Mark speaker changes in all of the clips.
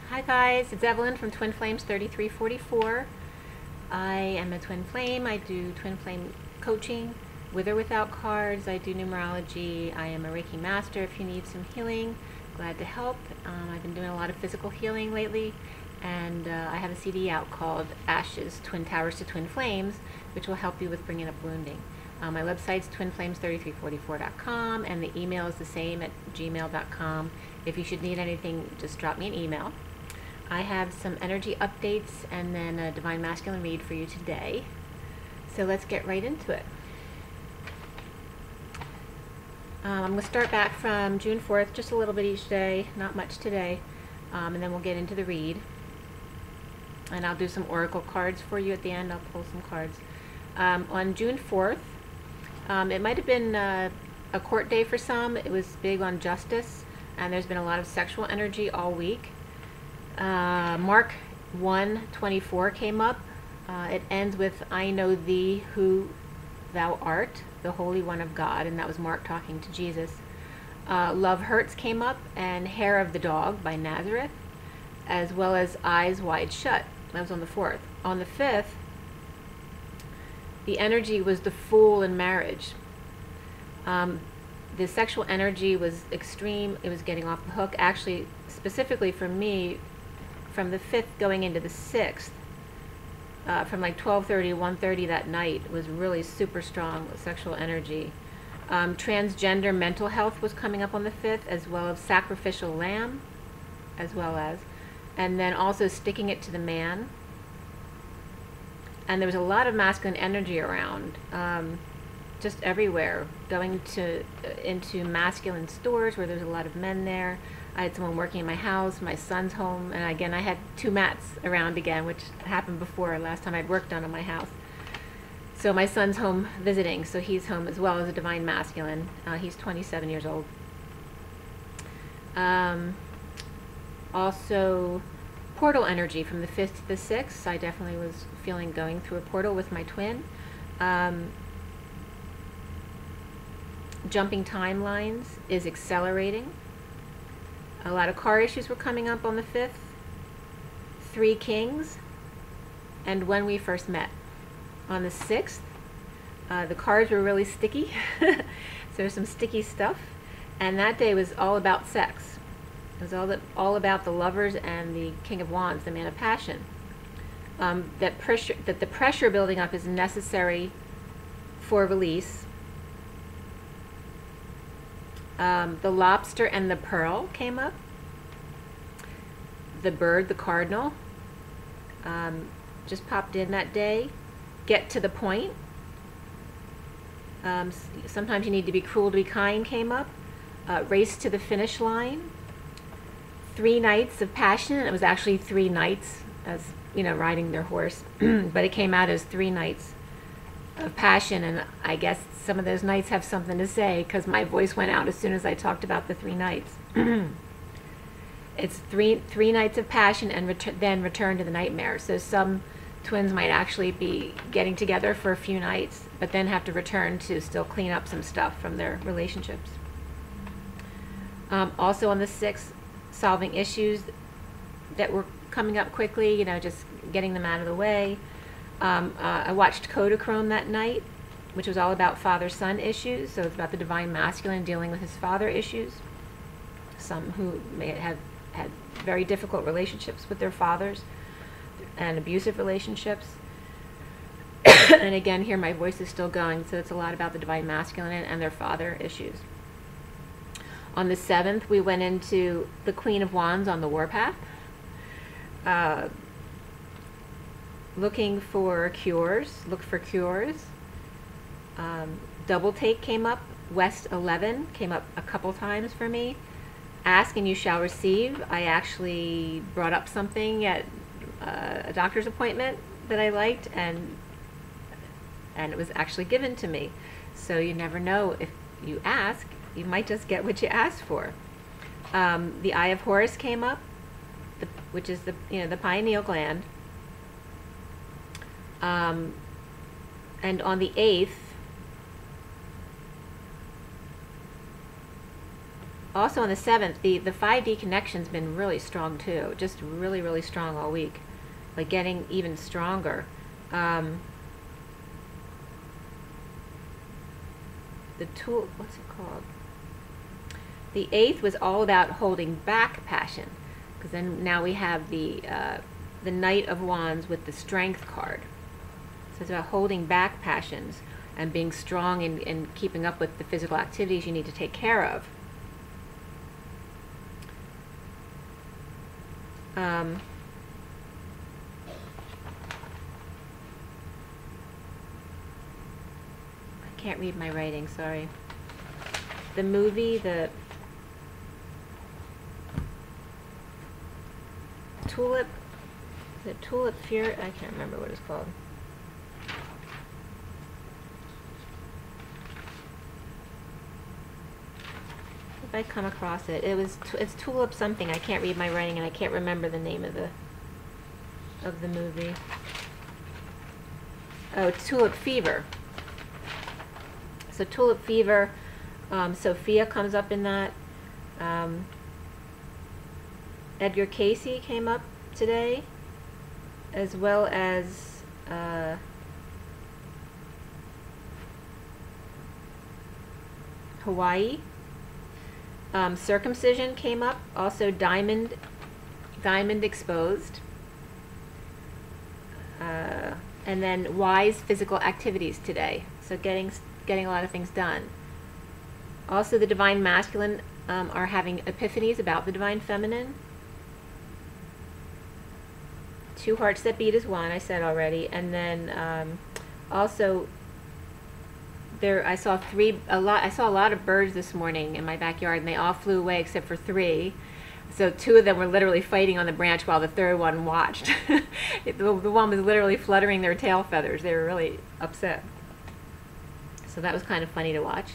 Speaker 1: Hi guys, it's Evelyn from Twin Flames 3344. I am a twin flame. I do twin flame coaching with or without cards. I do numerology. I am a Reiki Master if you need some healing. Glad to help. I've been doing a lot of physical healing lately, and I have a CD out called Ashes, Twin Towers to Twin Flames, which will help you with bringing up wounding. My website's twinflames3344.com, and the email is the same at gmail.com. If you should need anything, just drop me an email. I have some energy updates and then a Divine Masculine read for you today. So let's get right into it. I'm going to start back from June 4th, just a little bit each day, not much today, and then we'll get into the read. And I'll do some oracle cards for you at the end. I'll pull some cards. On June 4th, it might have been a court day for some. It was big on justice, and there's been a lot of sexual energy all week. Mark 1:24 came up. It ends with, I know thee who thou art, the Holy One of God, and that was Mark talking to Jesus. Love Hurts came up, and Hair of the Dog by Nazareth, as well as Eyes Wide Shut. That was on the 4th. On the 5th, the energy was the Fool in marriage. The sexual energy was extreme. It was getting off the hook. Actually, specifically for me, from the 5th going into the 6th, from like 12:30 to 1:30 that night, was really super strong sexual energy. Transgender mental health was coming up on the 5th, as well as sacrificial lamb, and then also sticking it to the man. And there was a lot of masculine energy around, just everywhere, going into masculine stores where there's a lot of men there. I had someone working in my house, my son's home, and again I had 2 mats around again, which happened before last time I'd worked on my house. So my son's home visiting, so he's home as well as a Divine Masculine. He's 27 years old. Also, portal energy from the 5th to the 6th. I definitely was feeling going through a portal with my twin. Jumping timelines is accelerating. A lot of car issues were coming up on the 5th. 3 Kings, and When We First Met. On the 6th, the cards were really sticky. So there's some sticky stuff. And that day was all about sex. It was all about the Lovers and the King of Wands, the Man of Passion. That the pressure building up is necessary for release. The Lobster and the Pearl came up. The Bird, the Cardinal, just popped in that day. Get to the point. Sometimes you need to be cruel to be kind came up. Race to the finish line. 3 Nights of Passion. It was actually 3 nights, as you know, riding their horse, but it came out as 3 nights of passion, and I guess some of those nights have something to say, because my voice went out as soon as I talked about the 3 nights. It's three nights of passion, and then return to the nightmare. So some twins might actually be getting together for a few nights, but then have to return to still clean up some stuff from their relationships. Also on the 6th, solving issues that were coming up quickly, you know, just getting them out of the way. I watched Kodachrome that night, which was all about father-son issues. So it's about the Divine Masculine dealing with his father issues. Some who may have had very difficult relationships with their fathers and abusive relationships. And again, here my voice is still going, so it's a lot about the Divine Masculine and their father issues. On the 7th, we went into the Queen of Wands on the Warpath. Looking for cures. Look for cures. Double Take came up. West 11 came up a couple times for me. Ask and you shall receive. I actually brought up something at a doctor's appointment that I liked, and it was actually given to me. So you never know, if you ask, you might just get what you asked for. The Eye of Horus came up, which is the pineal gland. And on the 8th, Also on the 7th, the 5D connection's been really strong too. Just really, really strong all week. Like getting even stronger. The tool, what's it called? The 8th was all about holding back passion. Because then now we have the Knight of Wands with the Strength card. So it's about holding back passions and being strong and keeping up with the physical activities you need to take care of. I can't read my writing, sorry. The movie, the Tulip Fear, I can't remember what it's called. If I come across it, it's Tulip something. I can't read my writing and I can't remember the name of the movie. Oh, it's Tulip Fever. So Tulip Fever, Sophia comes up in that. Edgar Casey came up today, as well as Hawaii. Circumcision came up, also diamond exposed, and then wise physical activities today. So getting a lot of things done. Also, the divine masculine are having epiphanies about the divine feminine. 2 hearts that beat is 1, I said already, and then also I saw a lot of birds this morning in my backyard, and they all flew away except for 3. So 2 of them were literally fighting on the branch while the 3rd one watched. The one was literally fluttering their tail feathers. They were really upset. So that was kind of funny to watch.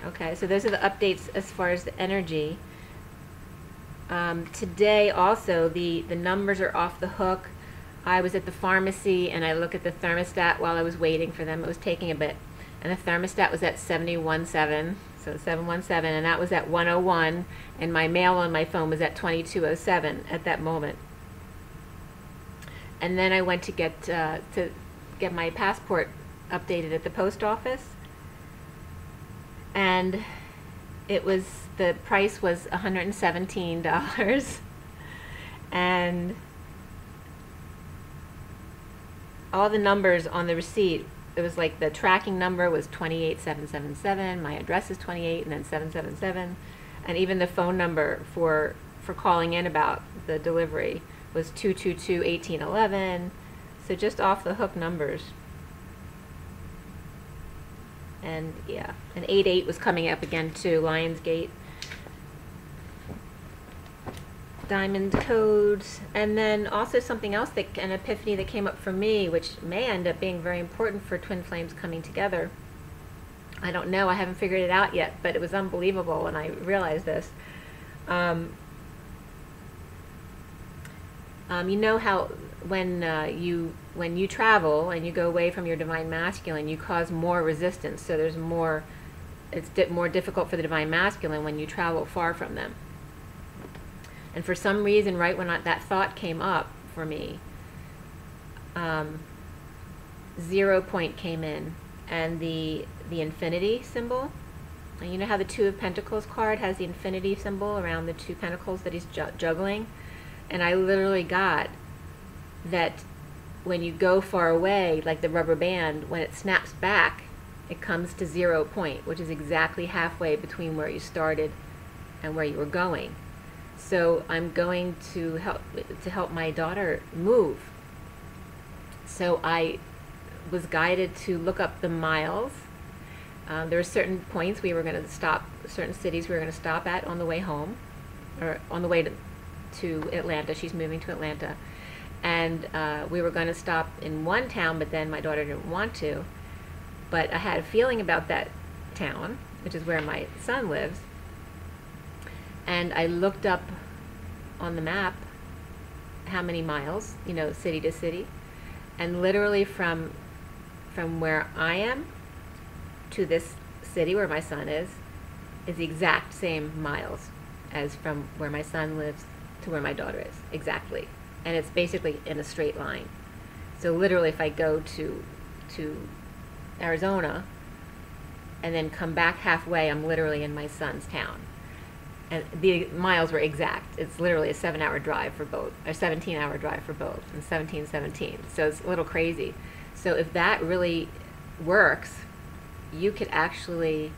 Speaker 1: Okay, so those are the updates as far as the energy. Today also, the numbers are off the hook. I was at the pharmacy and I looked at the thermostat while I was waiting for them. It was taking a bit. And the thermostat was at 717, so 717, and that was at 101, and my mail on my phone was at 2207 at that moment. And then I went to get my passport updated at the post office, and the price was $117, and all the numbers on the receipt, it was like the tracking number was 28777, my address is 28 and then 777, and even the phone number for calling in about the delivery was 222-1811. So just off the hook numbers. And yeah, and 88 was coming up again too, Lionsgate. Diamond codes, and then also something else, an epiphany that came up for me, which may end up being very important for twin flames coming together. I don't know, I haven't figured it out yet, but it was unbelievable when I realized this. You know how when you travel and you go away from your divine masculine, you cause more resistance. So there's more, it's more difficult for the divine masculine when you travel far from them. And for some reason, right when that thought came up for me, 0 point came in, and the infinity symbol. And you know how the 2 of Pentacles card has the infinity symbol around the 2 pentacles that he's juggling? And I literally got that when you go far away, like the rubber band, when it snaps back, it comes to 0 point, which is exactly halfway between where you started and where you were going. So I'm going to help my daughter move. So I was guided to look up the miles. There were certain points we were going to stop, certain cities we were going to stop at on the way home, or on the way to Atlanta. She's moving to Atlanta. And we were going to stop in one town, but then my daughter didn't want to. But I had a feeling about that town, which is where my son lives. And I looked up on the map how many miles, you know, city to city. And literally from where I am to this city where my son is is the exact same miles as from where my son lives to where my daughter is, exactly. And it's basically in a straight line. So literally, if I go to Arizona and then come back halfway, I'm literally in my son's town. And the miles were exact. It's literally a 7-hour drive for both, or 17-hour drive for both, and 17. So it's a little crazy. So if that really works, you could actually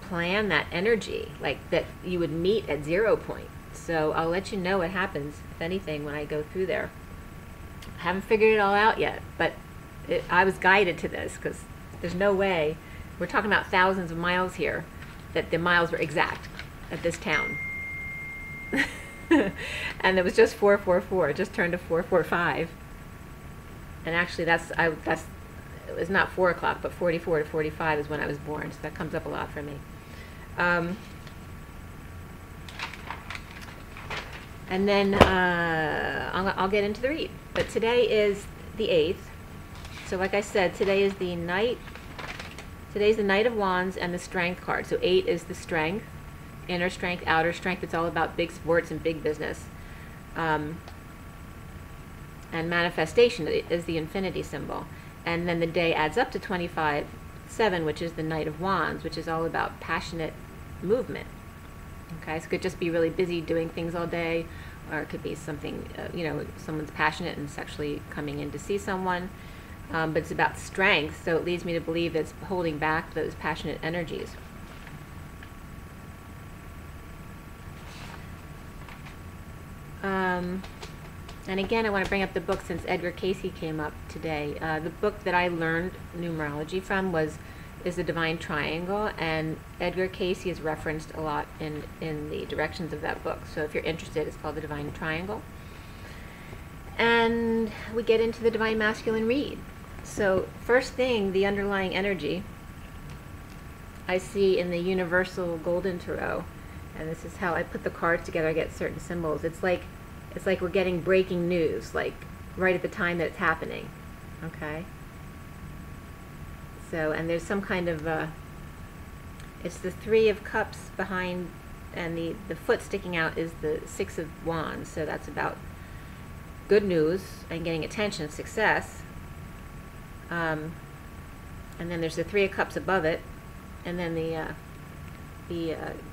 Speaker 1: plan that energy, like that you would meet at 0 point. So I'll let you know what happens, if anything, when I go through there. I haven't figured it all out yet, but I was guided to this, because there's no way, we're talking about thousands of miles here, that the miles were exact at this town. And it was just 444, it just turned to 445. And actually it was not 4 o'clock, but 44 to 45 is when I was born, so that comes up a lot for me. And then I'll get into the read. But today is the 8th. So like I said, today's the Knight of Wands and the Strength card. So 8 is the strength, inner strength, outer strength. It's all about big sports and big business. And manifestation is the infinity symbol. And then the day adds up to 25/7, which is the Knight of Wands, which is all about passionate movement. Okay, so it could just be really busy doing things all day, or it could be something, someone's passionate and sexually coming in to see someone. But it's about strength, so it leads me to believe that it's holding back those passionate energies. And again, I want to bring up the book since Edgar Cayce came up today. The book that I learned numerology from is The Divine Triangle, and Edgar Cayce is referenced a lot in the directions of that book. So if you're interested, it's called The Divine Triangle. And we get into the Divine Masculine read. So first thing, the underlying energy I see in the Universal Golden Tarot, and this is how I put the cards together. I get certain symbols. It's like we're getting breaking news, like right at the time that it's happening. Okay. So, and there's some kind of it's the 3 of Cups behind, and the foot sticking out is the 6 of Wands. So that's about good news and getting attention, success. And then there's the 3 of Cups above it, and then the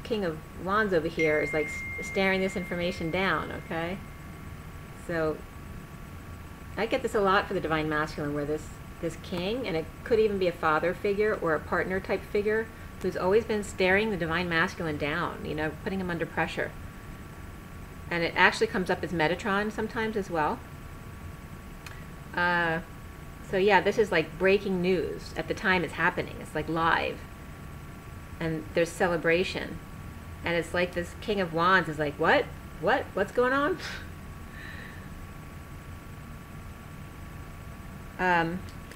Speaker 1: King of Wands over here is like staring this information down. Okay, so I get this a lot for the Divine Masculine, where this king, and it could even be a father figure or a partner type figure, who's always been staring the Divine Masculine down, putting him under pressure. And it actually comes up as Metatron sometimes as well. So yeah, this is like breaking news at the time it's happening. It's like live. And there's celebration. And it's like this King of Wands is like, what? What's going on?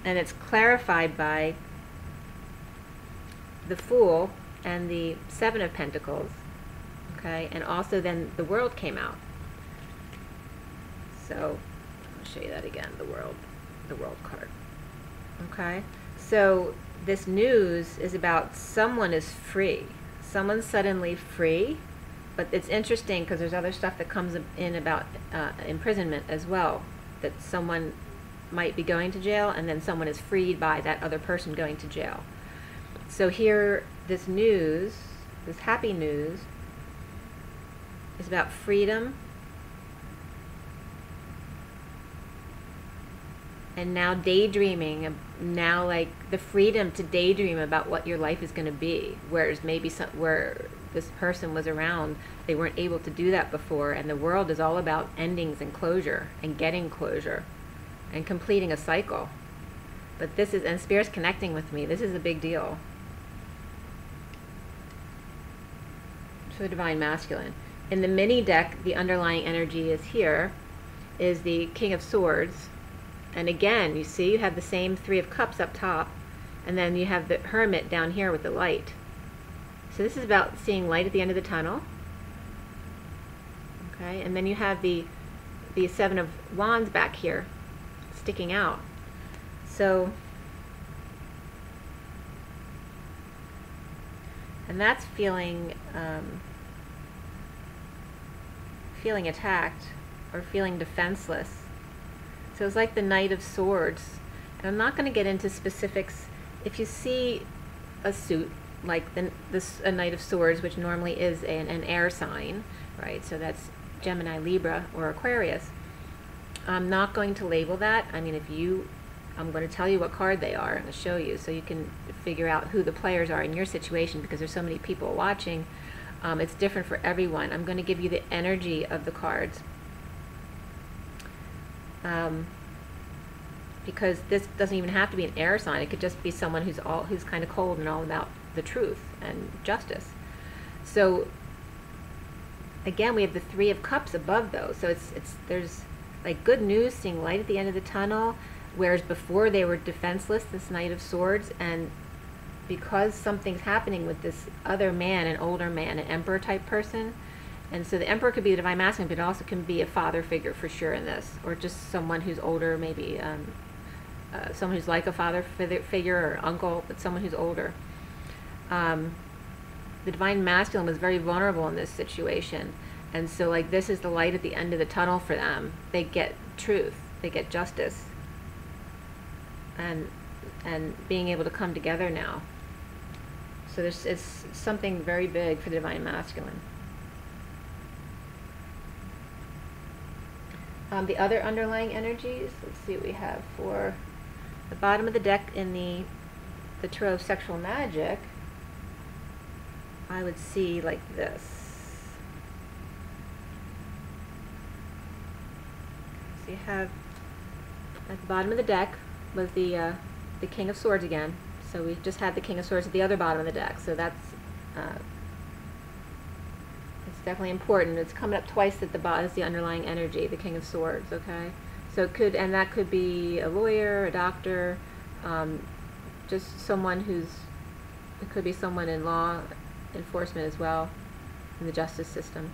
Speaker 1: And it's clarified by the Fool and the 7 of Pentacles. Okay, and also then the World came out. So I'll show you that again, the World card. Okay, so this news is about someone is free. Someone's suddenly free, but it's interesting because there's other stuff that comes in about imprisonment as well, that someone might be going to jail and then someone is freed by that other person going to jail. So here, this news, this happy news, is about freedom, and now daydreaming, now like the freedom to daydream about what your life is going to be, whereas maybe where this person was around, they weren't able to do that before, and the world is all about endings and closure and getting closure and completing a cycle. But this is, and Spirit's connecting with me, this is a big deal for the Divine Masculine. In the mini deck, the underlying energy is here, is the King of Swords. And again, you see, you have the same 3 of Cups up top, and then you have the Hermit down here with the light. So this is about seeing light at the end of the tunnel. Okay, and then you have the 7 of Wands back here, sticking out. So And that's feeling feeling attacked or feeling defenseless. So it's like the Knight of Swords. And I'm not going to get into specifics. If you see a suit like a Knight of Swords, which normally is an air sign, right? So that's Gemini, Libra, or Aquarius. I'm not going to label that. I mean, I'm going to tell you what card they are. I'm going to show you so you can figure out who the players are in your situation, because there's so many people watching. It's different for everyone. I'm going to give you the energy of the cards. Because this doesn't even have to be an air sign. It could just be someone who's kind of cold and all about the truth and justice. So again, we have the Three of Cups above those. So there's like good news, seeing light at the end of the tunnel, whereas before they were defenseless, this Knight of Swords. And because something's happening with this other man, an older man, an emperor type person. And so the emperor could be the divine masculine, but it also can be a father figure for sure in this, or just someone who's older, maybe someone who's like a father figure or uncle, but someone who's older. The divine masculine was very vulnerable in this situation, and so like this is the light at the end of the tunnel for them. They get truth, they get justice, and being able to come together now. So it's something very big for the divine masculine. The other underlying energies, let's see what we have for the bottom of the deck in the Tarot of Sexual Magic. I would see like this. So you have at the bottom of the deck was the King of Swords again. So we just had the King of Swords at the other bottom of the deck. So that's it's definitely important. It's coming up twice at the bottom as the underlying energy, the King of Swords. Okay, so that could be a lawyer, a doctor, just someone it could be someone in law enforcement as well, in the justice system.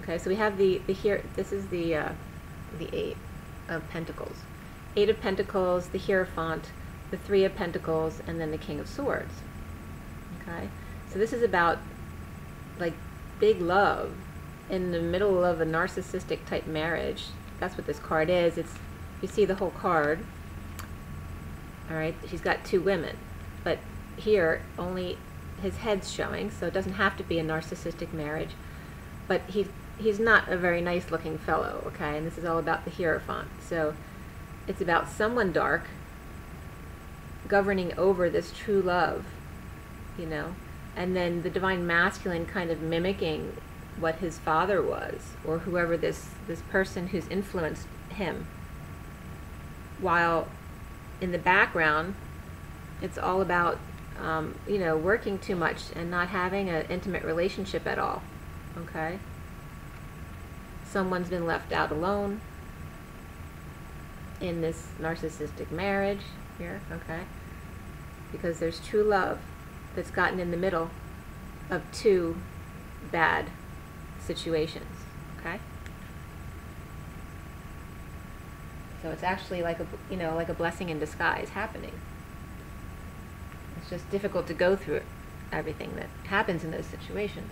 Speaker 1: Okay, so we have here. This is the Eight of Pentacles. Eight of Pentacles, the Hierophant, the Three of Pentacles, and then the King of Swords. Okay, so this is about like big love in the middle of a narcissistic type marriage. That's what this card is. You see the whole card. All right, she's got two women, but here only his head's showing, so it doesn't have to be a narcissistic marriage. But he's not a very nice looking fellow, okay? And this is all about the Hierophant. So it's about someone dark governing over this true love, you know, and then the divine masculine kind of mimicking what his father was, or whoever this person who's influenced him, while in the background it's all about you know, working too much and not having an intimate relationship at all. Okay, someone's been left out alone in this narcissistic marriage here. Okay, because there's true love that's gotten in the middle of two bad situations. Okay, so it's actually like a blessing in disguise happening. It's just difficult to go through everything that happens in those situations.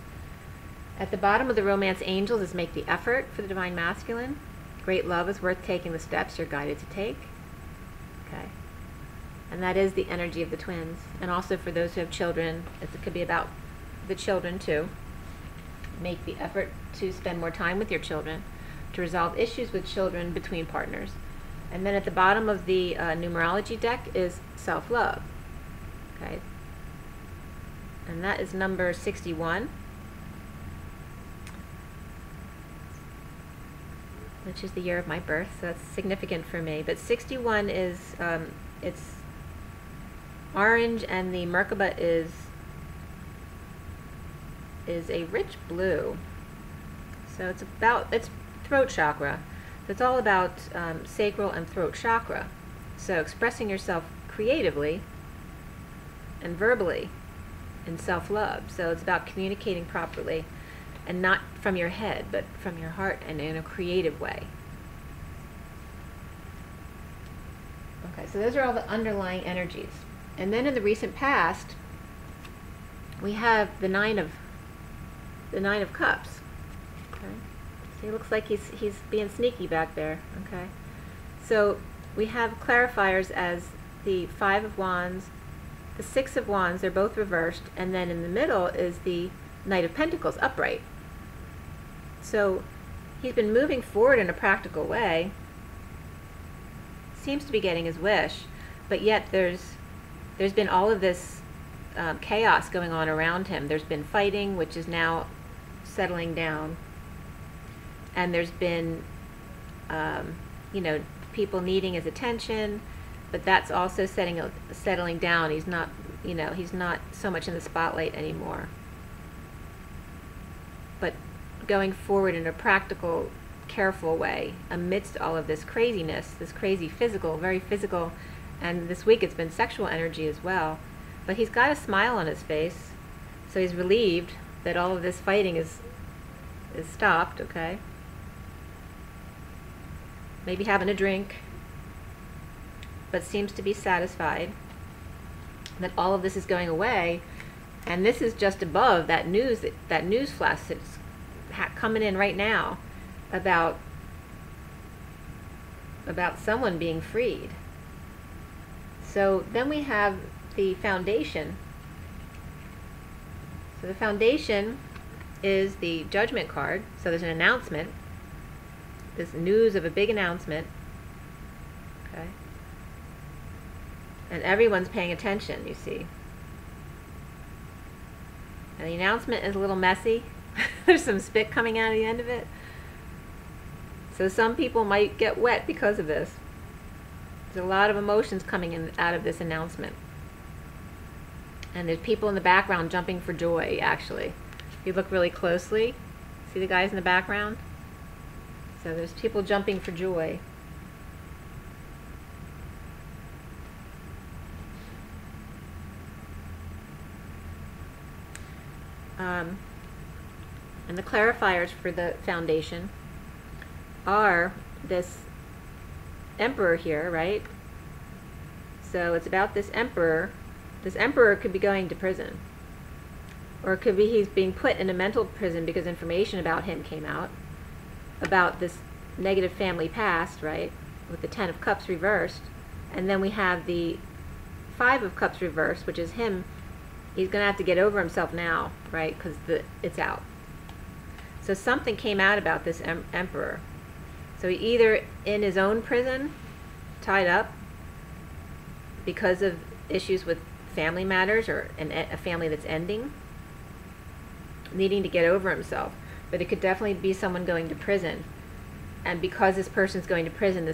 Speaker 1: At the bottom of the Romance Angels is make the effort for the divine masculine. Great love is worth taking the steps you're guided to take. Okay, and that is the energy of the twins. And also for those who have children, it could be about the children too. Make the effort to spend more time with your children, to resolve issues with children between partners. And then at the bottom of the numerology deck is self-love. Okay, and that is number 61, which is the year of my birth, so that's significant for me. But 61 is it's orange, and the Merkaba is a rich blue. So it's throat chakra. So it's all about sacral and throat chakra. So expressing yourself creatively and verbally in self-love. So it's about communicating properly, and not from your head, but from your heart and in a creative way. Okay, so those are all the underlying energies. And then in the recent past, we have the Nine of Cups. Okay, so he looks like he's being sneaky back there. Okay, so we have clarifiers as the Five of Wands, the Six of Wands. They're both reversed, and then in the middle is the Knight of Pentacles upright. So he's been moving forward in a practical way. Seems to be getting his wish, but yet there's been all of this chaos going on around him. There's been fighting, which is now settling down, and there's been you know, people needing his attention, but that's also settling down. He's not, you know, he's not so much in the spotlight anymore, but going forward in a practical, careful way amidst all of this craziness, this crazy physical, very physical, and this week it's been sexual energy as well. But he's got a smile on his face, so he's relieved that all of this fighting is stopped. Okay, maybe having a drink, but seems to be satisfied that all of this is going away. And this is just above that news flash that's coming in right now about someone being freed. So then we have the Foundation. So the Foundation is the Judgment card. So there's an announcement, this news of a big announcement. Okay, and everyone's paying attention, you see. And the announcement is a little messy. There's some spit coming out of the end of it. So some people might get wet because of this. There's a lot of emotions coming in out of this announcement. And there's people in the background jumping for joy, actually. If you look really closely, see the guys in the background? So there's people jumping for joy. And the clarifiers for the Foundation are this Emperor here, right? So it's about this Emperor. This Emperor could be going to prison. Or it could be he's being put in a mental prison because information about him came out, about this negative family past, right? With the Ten of Cups reversed. And then we have the Five of Cups reversed, which is him. He's going to have to get over himself now, right? Because it's out. So something came out about this Emperor. So he either in his own prison, tied up because of issues with family matters, or a family that's ending, needing to get over himself. But it could definitely be someone going to prison. And because this person's going to prison,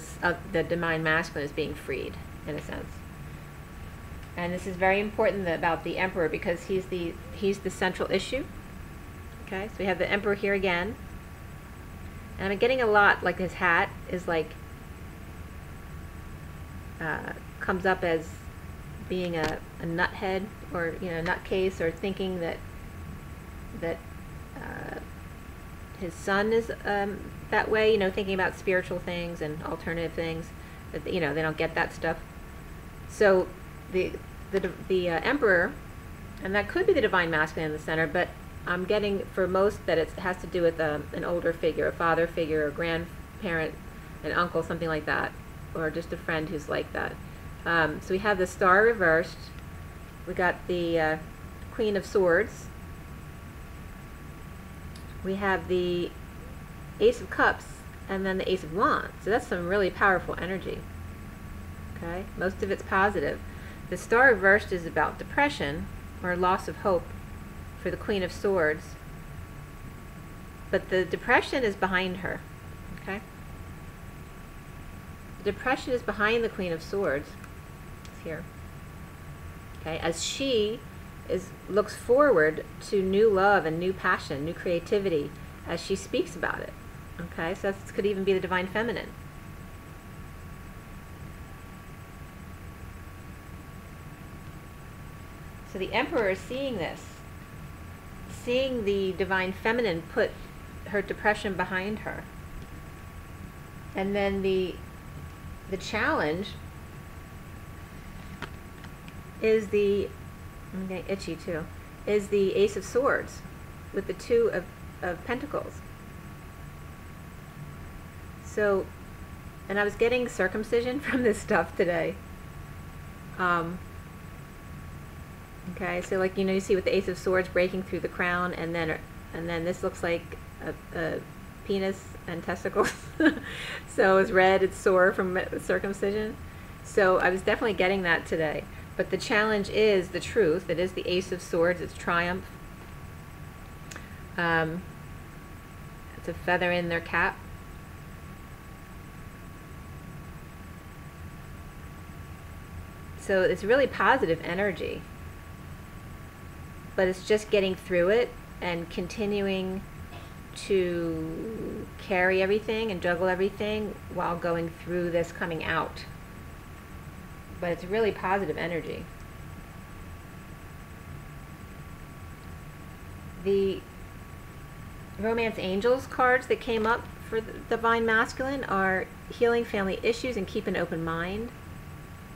Speaker 1: the Divine Masculine is being freed, in a sense. And this is very important about the Emperor, because he's the central issue. Okay, so we have the Emperor here again. And I'm getting a lot, like his hat is like, comes up as being a nuthead, or, you know, nutcase, or thinking that his son is that way, you know, thinking about spiritual things and alternative things, that, you know, they don't get that stuff. So the Emperor, and that could be the Divine Masculine in the center, but I'm getting for most that it has to do with an older figure, a father figure, a grandparent, an uncle, something like that, or just a friend who's like that. So we have the Star reversed. We got the Queen of Swords. We have the Ace of Cups, and then the Ace of Wands. So that's some really powerful energy. Okay, most of it's positive. The Star reversed is about depression or loss of hope for the Queen of Swords, but the depression is behind her. Okay, the depression is behind the Queen of Swords. It's here. Okay, as she looks forward to new love and new passion, new creativity, as she speaks about it. Okay, so this could even be the Divine Feminine. So the Emperor is seeing this, seeing the Divine Feminine put her depression behind her. And then the challenge is I'm getting itchy too, is the Ace of Swords with the Two of Pentacles. So, and I was getting circumcision from this stuff today. Okay, so like, you know, you see with the Ace of Swords breaking through the crown, and then this looks like a penis and testicles. So it's red, it's sore from circumcision. So I was definitely getting that today. But the challenge is the truth. It is the Ace of Swords. It's triumph. It's a feather in their cap. So it's really positive energy. But it's just getting through it and continuing to carry everything and juggle everything while going through this coming out. But it's really positive energy. The Romance Angels cards that came up for the Divine Masculine are healing family issues and keep an open mind.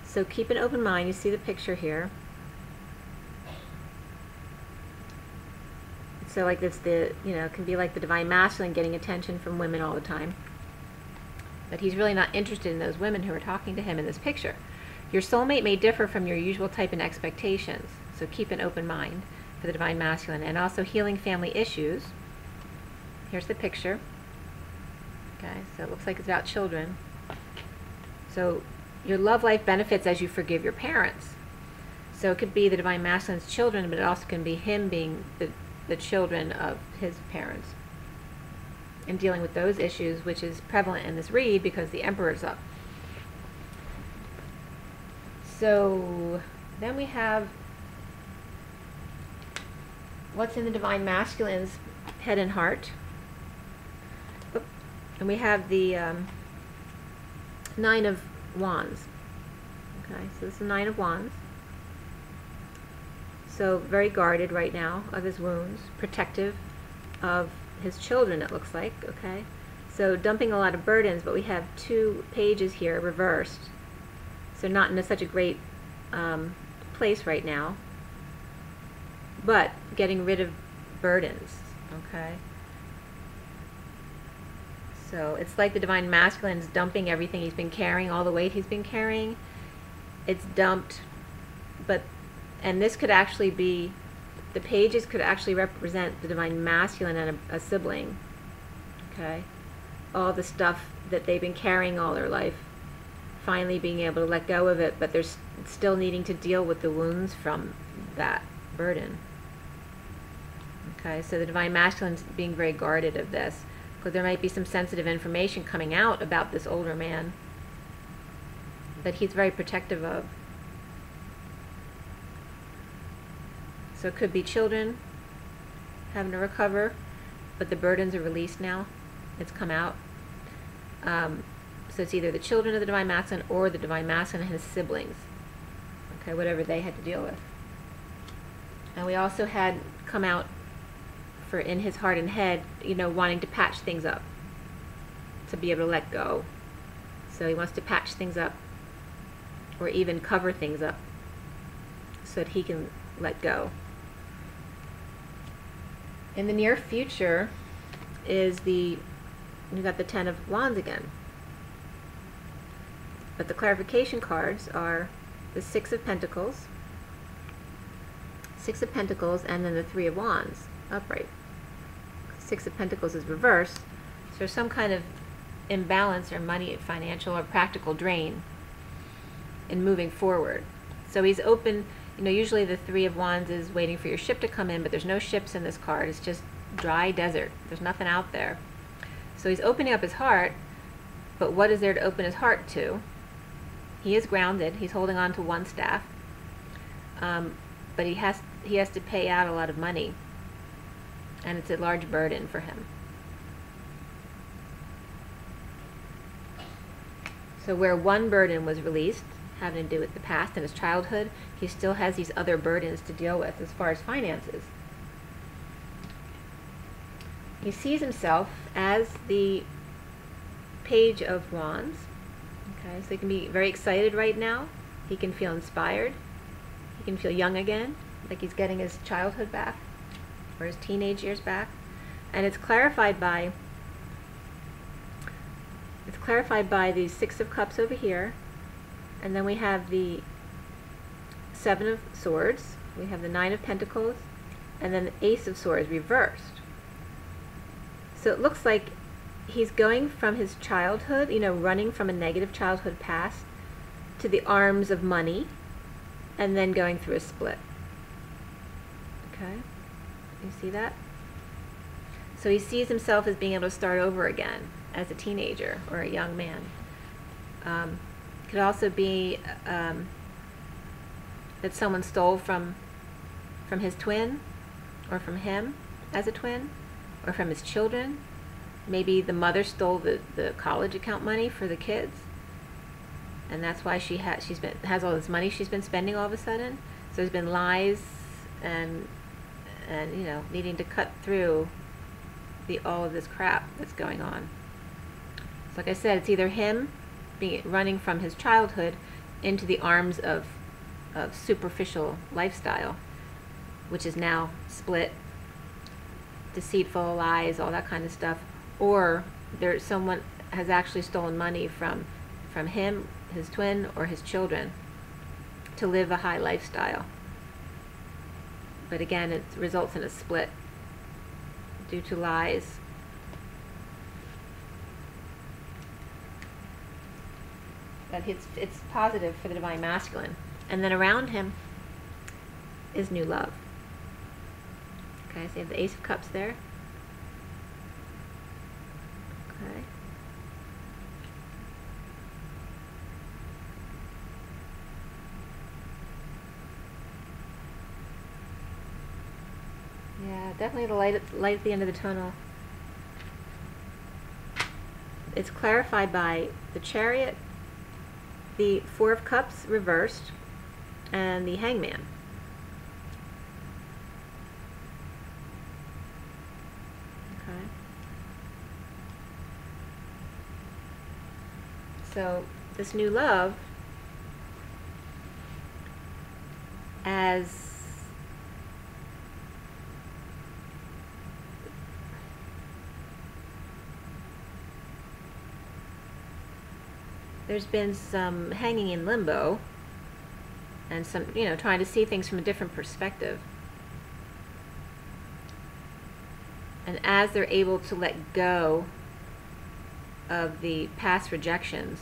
Speaker 1: So keep an open mind. You see the picture here. So like this, it can be like the Divine Masculine getting attention from women all the time. But he's really not interested in those women who are talking to him in this picture. Your soulmate may differ from your usual type and expectations. So keep an open mind for the Divine Masculine. And also healing family issues. Here's the picture. Okay, so it looks like it's about children. So your love life benefits as you forgive your parents. So it could be the Divine Masculine's children, but it also can be him being the children of his parents. And dealing with those issues, which is prevalent in this read because the Emperor's up. So then we have what's in the Divine Masculine's head and heart. And we have the Nine of Wands. Okay, so this is the Nine of Wands. So very guarded right now of his wounds, protective of his children, it looks like. Okay, so dumping a lot of burdens, but we have two pages here reversed. So not in such a great place right now, but getting rid of burdens. Okay. So it's like the Divine Masculine's dumping everything he's been carrying, all the weight he's been carrying. It's dumped, and this could actually be, the pages could actually represent the Divine Masculine and a sibling. Okay? All the stuff that they've been carrying all their life, finally being able to let go of it, but they're still needing to deal with the wounds from that burden. Okay, so the Divine Masculine's being very guarded of this, because there might be some sensitive information coming out about this older man that he's very protective of. So it could be children having to recover, but the burdens are released now. It's come out. So it's either the children of the Divine Masculine or the Divine Masculine and his siblings. Okay, whatever they had to deal with. And we also had come out for in his heart and head, wanting to patch things up, to be able to let go. So he wants to patch things up, or even cover things up, so that he can let go. In the near future is you got the Ten of Wands again. But the clarification cards are the Six of Pentacles, and then the Three of Wands, upright. Six of Pentacles is reversed, so there's some kind of imbalance or money, financial or practical drain in moving forward. So he's open, usually the Three of Wands is waiting for your ship to come in, but there's no ships in this card. It's just dry desert. There's nothing out there. So he's opening up his heart, but what is there to open his heart to? He is grounded. He's holding on to one staff, but he has to pay out a lot of money, and it's a large burden for him. So where one burden was released, having to do with the past and his childhood, he still has these other burdens to deal with as far as finances. He sees himself as the Page of Wands. Okay, so he can be very excited right now. He can feel inspired. He can feel young again, like he's getting his childhood back, or his teenage years back. And it's clarified by the Six of Cups over here, and then we have the Seven of Swords, we have the Nine of Pentacles, and then the Ace of Swords reversed. So it looks like he's going from his childhood, running from a negative childhood past to the arms of money, and then going through a split. Okay, you see that? So he sees himself as being able to start over again as a teenager or a young man. Could also be that someone stole from his twin, or from him as a twin, or from his children. Maybe the mother stole the college account money for the kids, and that's why she has all this money she's been spending all of a sudden. So there's been lies and needing to cut through all of this crap that's going on. So like I said, it's either him running from his childhood into the arms of superficial lifestyle, which is now split, deceitful, lies, all that kind of stuff, or someone has actually stolen money from him, his twin, or his children to live a high lifestyle. But again, it results in a split due to lies. But it's positive for the Divine Masculine. And then around him is new love. Okay, so you have the Ace of Cups there. Okay. Yeah, definitely the light at the end of the tunnel. It's clarified by the Chariot, the Four of Cups reversed, and the Hangman. Okay. So this new love, as there's been some hanging in limbo and some, trying to see things from a different perspective. And as they're able to let go of the past rejections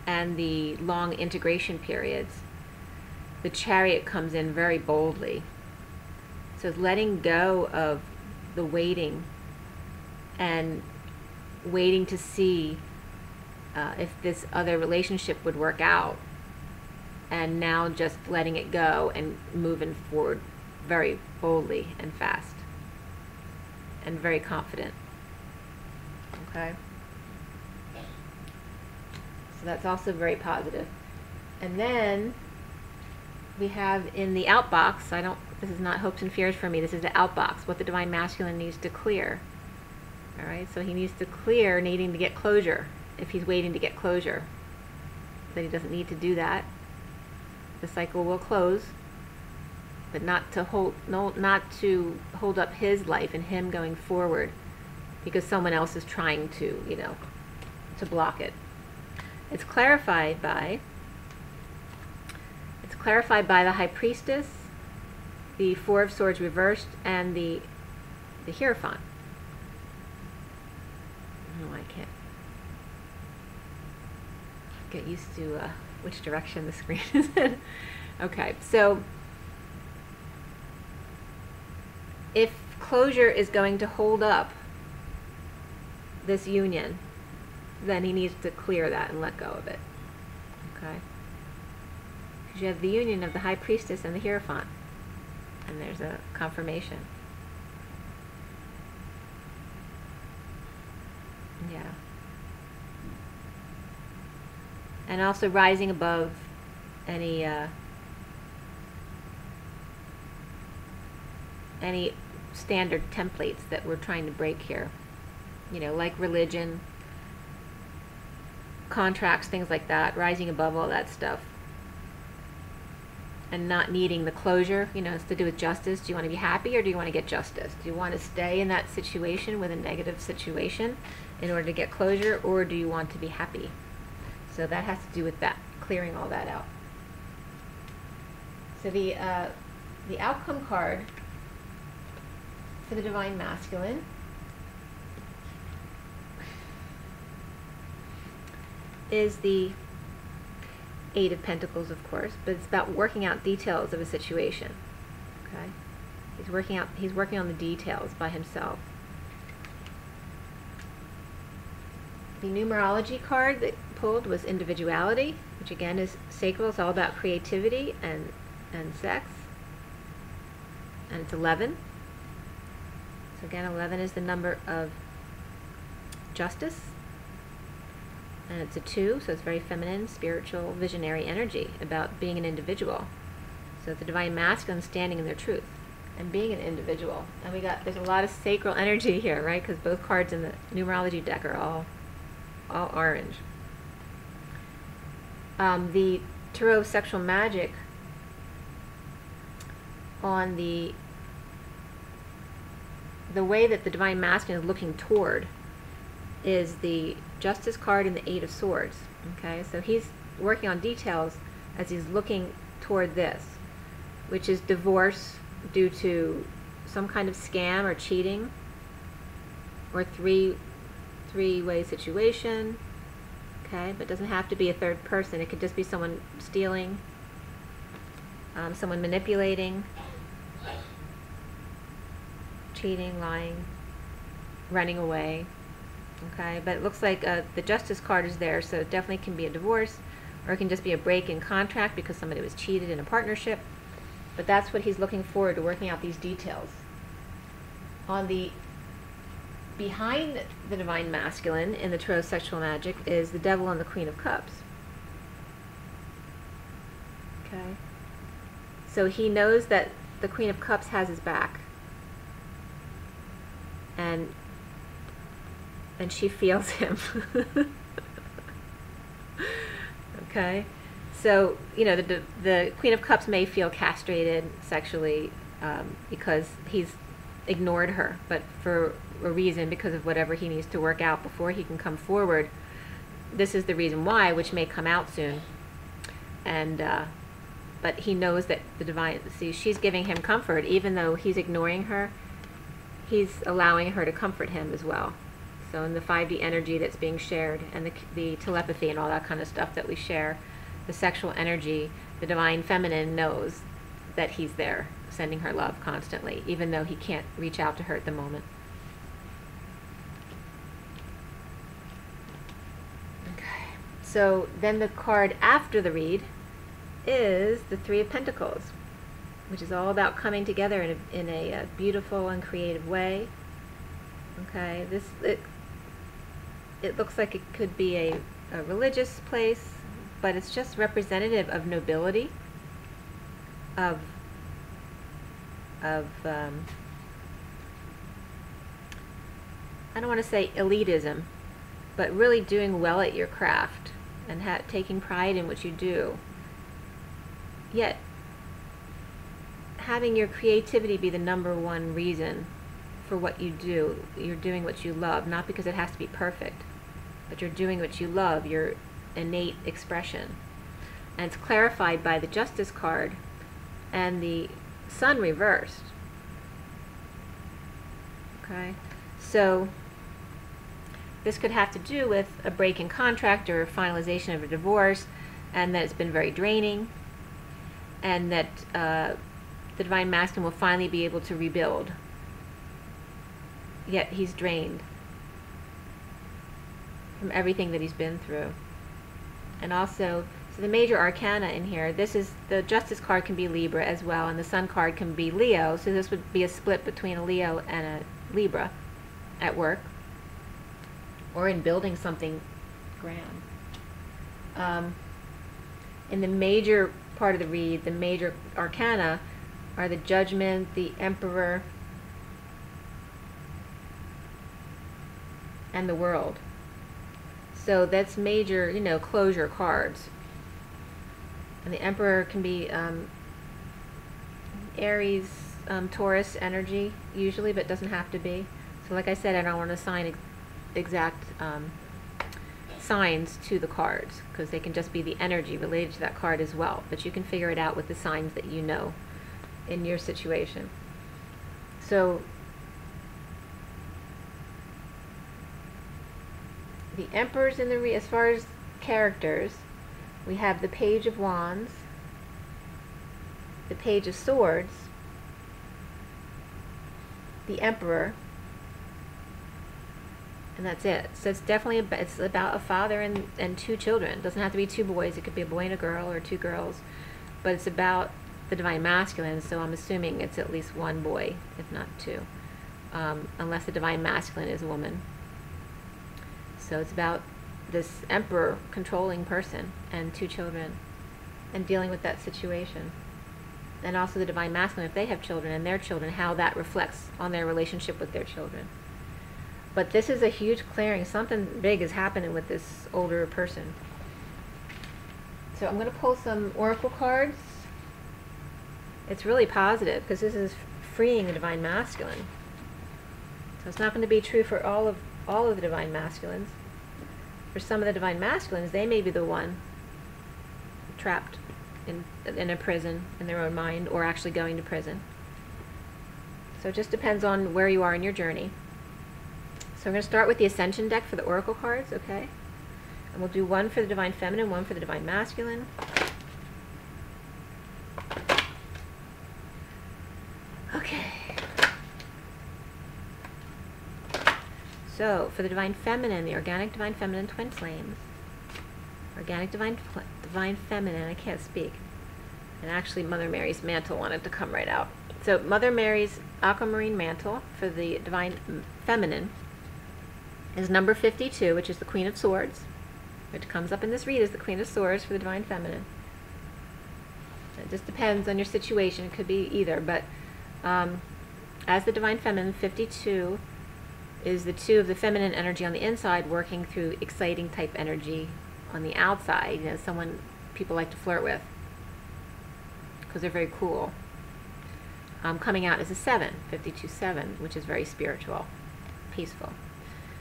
Speaker 1: and the long integration periods, the Chariot comes in very boldly. So it's letting go of the waiting and waiting to see if this other relationship would work out, and now just letting it go and moving forward very boldly and fast and very confident. Okay, so that's also very positive. And then we have in the outbox, this is not hopes and fears for me, this is the outbox, what the Divine Masculine needs to clear. All right, so he needs to clear needing to get closure. If he's waiting to get closure, then he doesn't need to do that. The cycle will close, but not to hold up his life and him going forward, because someone else is trying to, to block it. It's clarified by the High Priestess, the Four of Swords reversed, and the Hierophant. Oh, I can't get used to which direction the screen is in. Okay, so if closure is going to hold up this union, then he needs to clear that and let go of it. Okay, because you have the union of the High Priestess and the Hierophant, and there's a confirmation. Yeah. And also rising above any standard templates that we're trying to break here. Like religion, contracts, things like that, rising above all that stuff. and not needing the closure. You know, it's to do with justice. Do you want to be happy, or do you want to get justice? Do you want to stay in that situation with a negative situation in order to get closure, or do you want to be happy? So that has to do with that, clearing all that out. So the outcome card for the Divine Masculine is the Eight of Pentacles, of course, but it's about working out details of a situation. Okay, he's working on the details by himself. The numerology card that pulled was individuality, which again is sacral. It's all about creativity and sex. And it's 11. So again, 11 is the number of justice. And it's a 2, so it's very feminine, spiritual, visionary energy about being an individual. So the Divine Masculine standing in their truth and being an individual. And there's a lot of sacral energy here, right? Because both cards in the numerology deck are all orange. The Tarot of Sexual Magic on the way that the Divine Masculine is looking toward is the Justice card and the Eight of Swords. Okay, so he's working on details as he's looking toward this, which is divorce due to some kind of scam or cheating, or three-way situation. Okay, but it doesn't have to be a third person. It could just be someone stealing, someone manipulating, cheating, lying, running away. Okay, but it looks like the Justice card is there, so it definitely can be a divorce, or it can just be a break in contract because somebody was cheated in a partnership. But that's what he's looking forward to, working out these details. On the behind the Divine Masculine in the Tarot of Sexual Magic is the Devil and the Queen of Cups. Okay, so he knows that the Queen of Cups has his back, and she feels him. Okay, so you know the Queen of Cups may feel castrated sexually because he's ignored her, but for a reason, because of whatever he needs to work out before he can come forward. This is the reason why, which may come out soon. And but he knows that the Divine, see, she's giving him comfort, even though he's ignoring her. He's allowing her to comfort him as well. So in the 5D energy that's being shared, and the telepathy and all that kind of stuff that we share, the sexual energy, the Divine Feminine knows that he's there, sending her love constantly, even though he can't reach out to her at the moment. Okay, so then the card after the read is the Three of Pentacles, which is all about coming together in a beautiful and creative way. Okay, it looks like it could be a religious place, but it's just representative of nobility, of I don't want to say elitism, but really doing well at your craft and taking pride in what you do, yet having your creativity be the #1 reason for what you do. You're doing what you love, not because it has to be perfect, but you're doing what you love, your innate expression. And it's clarified by the Justice card and the Sun reversed. Okay, so this could have to do with a break in contract or a finalization of a divorce, and that it's been very draining, and that the Divine Masculine will finally be able to rebuild. Yet he's drained from everything that he's been through. And also, so the major arcana in here, this is, the Justice card can be Libra as well, and the Sun card can be Leo, so this would be a split between a Leo and a Libra at work, or in building something grand. In the major part of the read, the major arcana are the Judgment, the Emperor, and the World. So that's major, you know, closure cards. And the Emperor can be Aries, Taurus energy usually, but it doesn't have to be. So like I said, I don't want to assign exact signs to the cards, because they can just be the energy related to that card as well. But you can figure it out with the signs that you know in your situation. So the Emperor's in the as far as characters, we have the Page of Wands, the Page of Swords, the Emperor, and that's it. So it's definitely it's about a father and two children. It doesn't have to be two boys. It could be a boy and a girl, or two girls, but it's about the Divine Masculine. So I'm assuming it's at least one boy, if not two, unless the Divine Masculine is a woman. So it's about this Emperor controlling person and two children and dealing with that situation. And also the Divine Masculine, if they have children, and their children, how that reflects on their relationship with their children. But this is a huge clearing. Something big is happening with this older person. So I'm going to pull some oracle cards. It's really positive, because this is freeing the Divine Masculine. So it's not going to be true for all of the Divine Masculines. For some of the Divine Masculines, they may be the one trapped in a prison in their own mind, or actually going to prison. So it just depends on where you are in your journey. So we're going to start with the Ascension deck for the oracle cards, okay? And we'll do one for the Divine Feminine, one for the Divine Masculine. Okay. So, for the Divine Feminine, the Organic Divine Feminine Twin Flames. Organic Divine Feminine, I can't speak. And actually Mother Mary's mantle wanted to come right out. So, Mother Mary's Aquamarine Mantle for the Divine Feminine is number 52, which is the Queen of Swords, which comes up in this read as the Queen of Swords for the Divine Feminine. It just depends on your situation. It could be either, but as the Divine Feminine, 52 is the two of the feminine energy on the inside working through exciting type energy on the outside. You know, someone people like to flirt with because they're very cool. Coming out as a 7, 52-7, which is very spiritual, peaceful.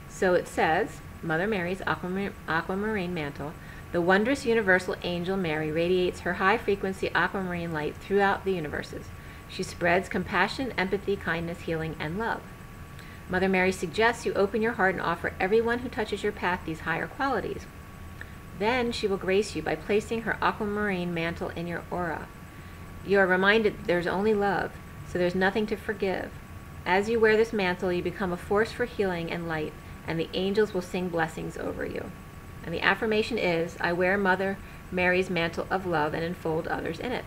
Speaker 1: So it says, Mother Mary's Aquamarine Mantle, the wondrous universal angel Mary radiates her high-frequency aquamarine light throughout the universes. She spreads compassion, empathy, kindness, healing, and love. Mother Mary suggests you open your heart and offer everyone who touches your path these higher qualities. Then she will grace you by placing her aquamarine mantle in your aura. You are reminded that there's only love, so there's nothing to forgive. As you wear this mantle, you become a force for healing and light, and the angels will sing blessings over you. And the affirmation is, I wear Mother Mary's mantle of love and enfold others in it.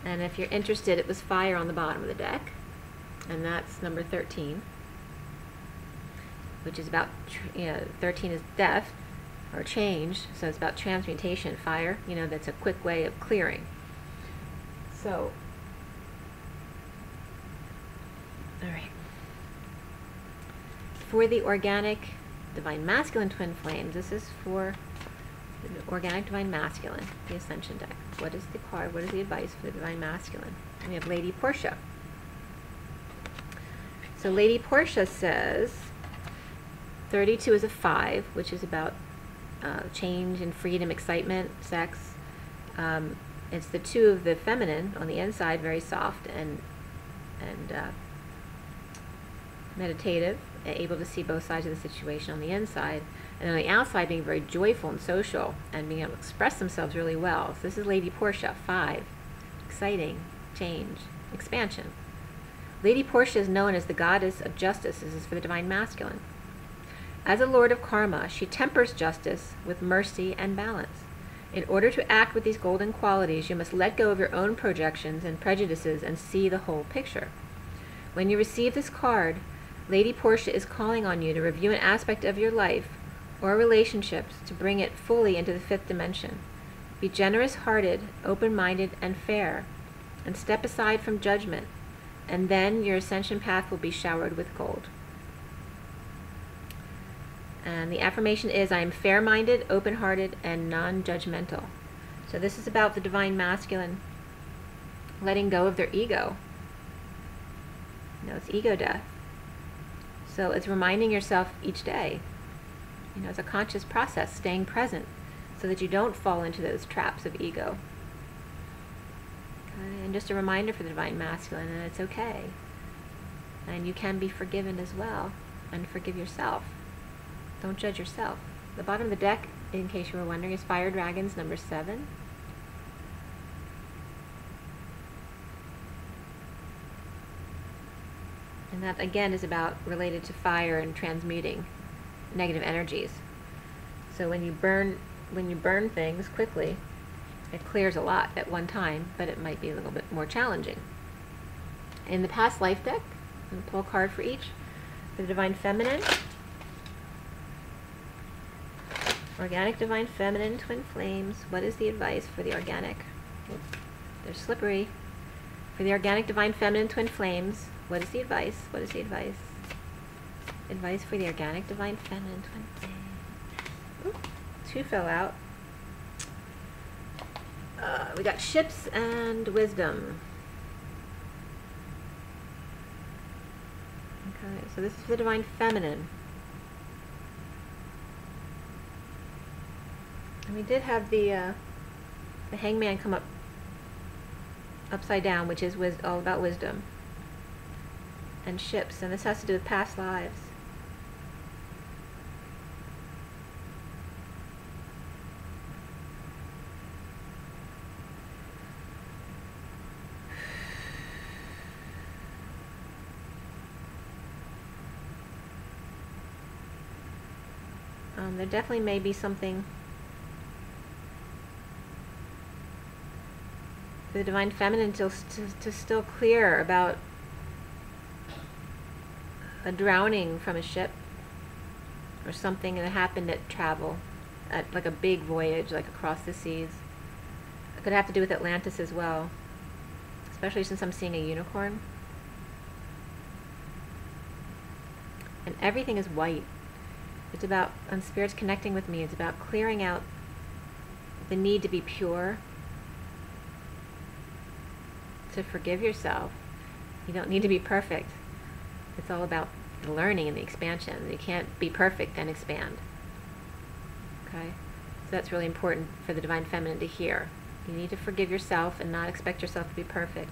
Speaker 1: And if you're interested, it was fire on the bottom of the deck, and that's number 13, which is about, 13 is death or change, so it's about transmutation, fire, that's a quick way of clearing. So, all right. For the Organic Divine Masculine Twin Flames, this is for the Organic Divine Masculine, the Ascension deck. What is the card? What is the advice for the Divine Masculine? And we have Lady Portia. So Lady Portia says 32 is a 5, which is about change and freedom, excitement, sex. It's the 2 of the feminine on the inside, very soft and meditative, able to see both sides of the situation on the inside, and on the outside being very joyful and social and being able to express themselves really well. So this is Lady Portia, 5. Exciting, change, expansion. Lady Portia is known as the goddess of justice. This is for the Divine Masculine. As a lord of karma, she tempers justice with mercy and balance. In order to act with these golden qualities, you must let go of your own projections and prejudices and see the whole picture. When you receive this card, Lady Portia is calling on you to review an aspect of your life or relationships to bring it fully into the 5th dimension. Be generous-hearted, open-minded, and fair, and step aside from judgment, and then your ascension path will be showered with gold. And the affirmation is, I am fair-minded, open-hearted, and non-judgmental. So this is about the Divine Masculine letting go of their ego. You know, it's ego death. So it's reminding yourself each day, you know, it's a conscious process, staying present so that you don't fall into those traps of ego. Okay? And just a reminder for the Divine Masculine, and it's okay. And you can be forgiven as well, and forgive yourself. Don't judge yourself. The bottom of the deck, in case you were wondering, is Fire Dragons number 7. And that again is about related to fire and transmuting negative energies. So when you burn things quickly, it clears a lot at one time, but it might be a little bit more challenging. In the past life deck, I'm going to pull a card for each. For the Divine Feminine, Organic Divine Feminine, Twin Flames. What is the advice for the organic? Oops, they're slippery. For the Organic Divine Feminine, Twin Flames, what is the advice? What is the advice? Advice for the Organic Divine Feminine, Twin Flames. Ooh, 2 fell out. We got Ships and Wisdom. Okay, so this is for the Divine Feminine. And we did have the Hangman come up upside down, which is all about wisdom. And ships, and this has to do with past lives. There definitely may be something for the Divine Feminine to still clear about a drowning from a ship or something that happened at travel, at like a big voyage, like across the seas. It could have to do with Atlantis as well, especially since I'm seeing a unicorn. And everything is white. It's about, and Spirit's connecting with me, it's about clearing out the need to be pure, to forgive yourself. You don't need to be perfect. It's all about the learning and the expansion. You can't be perfect and expand. Okay? So that's really important for the Divine Feminine to hear. You need to forgive yourself and not expect yourself to be perfect.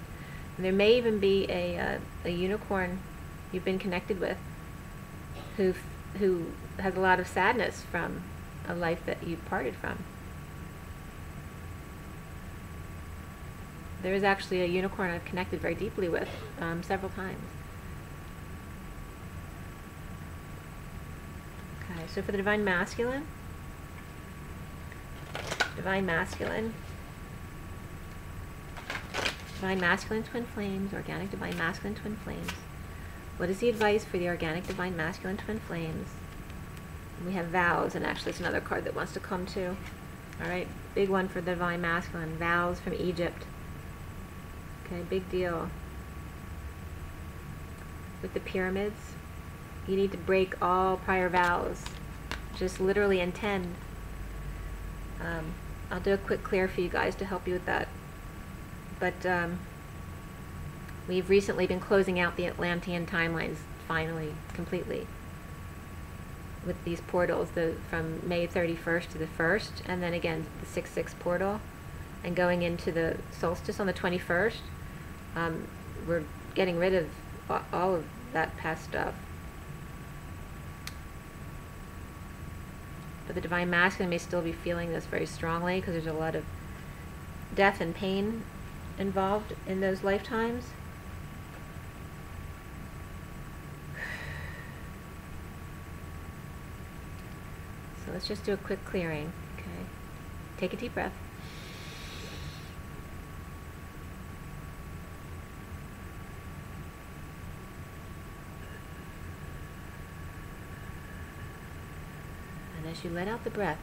Speaker 1: And there may even be a unicorn you've been connected with who has a lot of sadness from a life that you parted from. There is actually a unicorn I've connected very deeply with several times. Okay, so for the Divine Masculine, Divine Masculine, Twin Flames, Organic Divine Masculine Twin Flames. What is the advice for the Organic Divine Masculine Twin Flames? And we have Vows, and actually it's another card that wants to come too. Alright, big one for the Divine Masculine. Vows from Egypt. Okay, big deal. With the pyramids, you need to break all prior vows. Just literally intend. I'll do a quick clear for you guys to help you with that. But we've recently been closing out the Atlantean timelines, finally, completely, with these portals, from May 31st to the 1st, and then again the 6/6 portal, and going into the solstice on the 21st. We're getting rid of all of that past stuff. But the Divine Masculine may still be feeling this very strongly because there's a lot of death and pain involved in those lifetimes. So let's just do a quick clearing. Okay, take a deep breath. And as you let out the breath,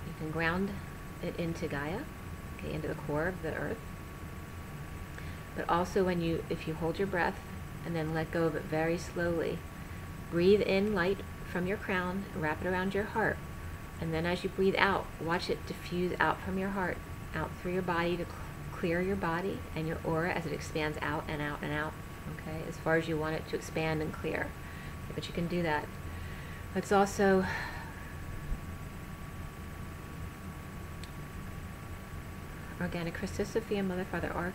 Speaker 1: you can ground it into Gaia, okay, into the core of the earth. But also if you hold your breath and then let go of it very slowly, breathe in light from your crown, wrap it around your heart. And then as you breathe out, watch it diffuse out from your heart, out through your body to clear your body and your aura as it expands out and out and out, okay, as far as you want it to expand and clear. Okay, but you can do that. Let's also organic Christus, Sophia, Mother, Father, Ark.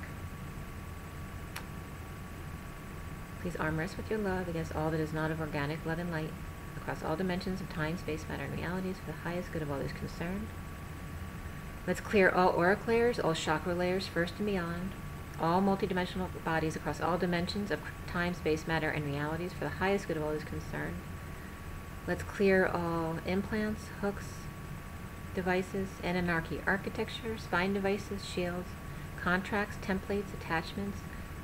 Speaker 1: Please armor us with your love against all that is not of organic love and light, across all dimensions of time, space, matter, and realities, for the highest good of all those concerned. Let's clear all auric layers, all chakra layers, first and beyond, all multidimensional bodies across all dimensions of time, space, matter, and realities, for the highest good of all those concerned. Let's clear all implants, hooks, devices, and anarchy, architecture, spine devices, shields, contracts, templates, attachments,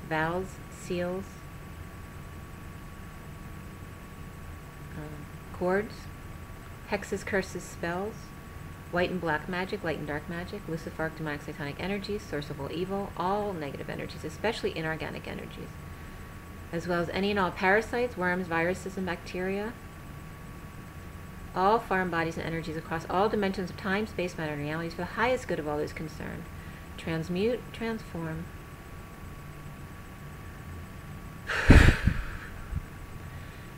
Speaker 1: vows, seals, cords, hexes, curses, spells, white and black magic, light and dark magic, luciferic, demonic, satanic energies, source of all evil, all negative energies, especially inorganic energies, as well as any and all parasites, worms, viruses, and bacteria, all foreign bodies and energies across all dimensions of time, space, matter, and realities, for the highest good of all those concerned. Transmute, transform.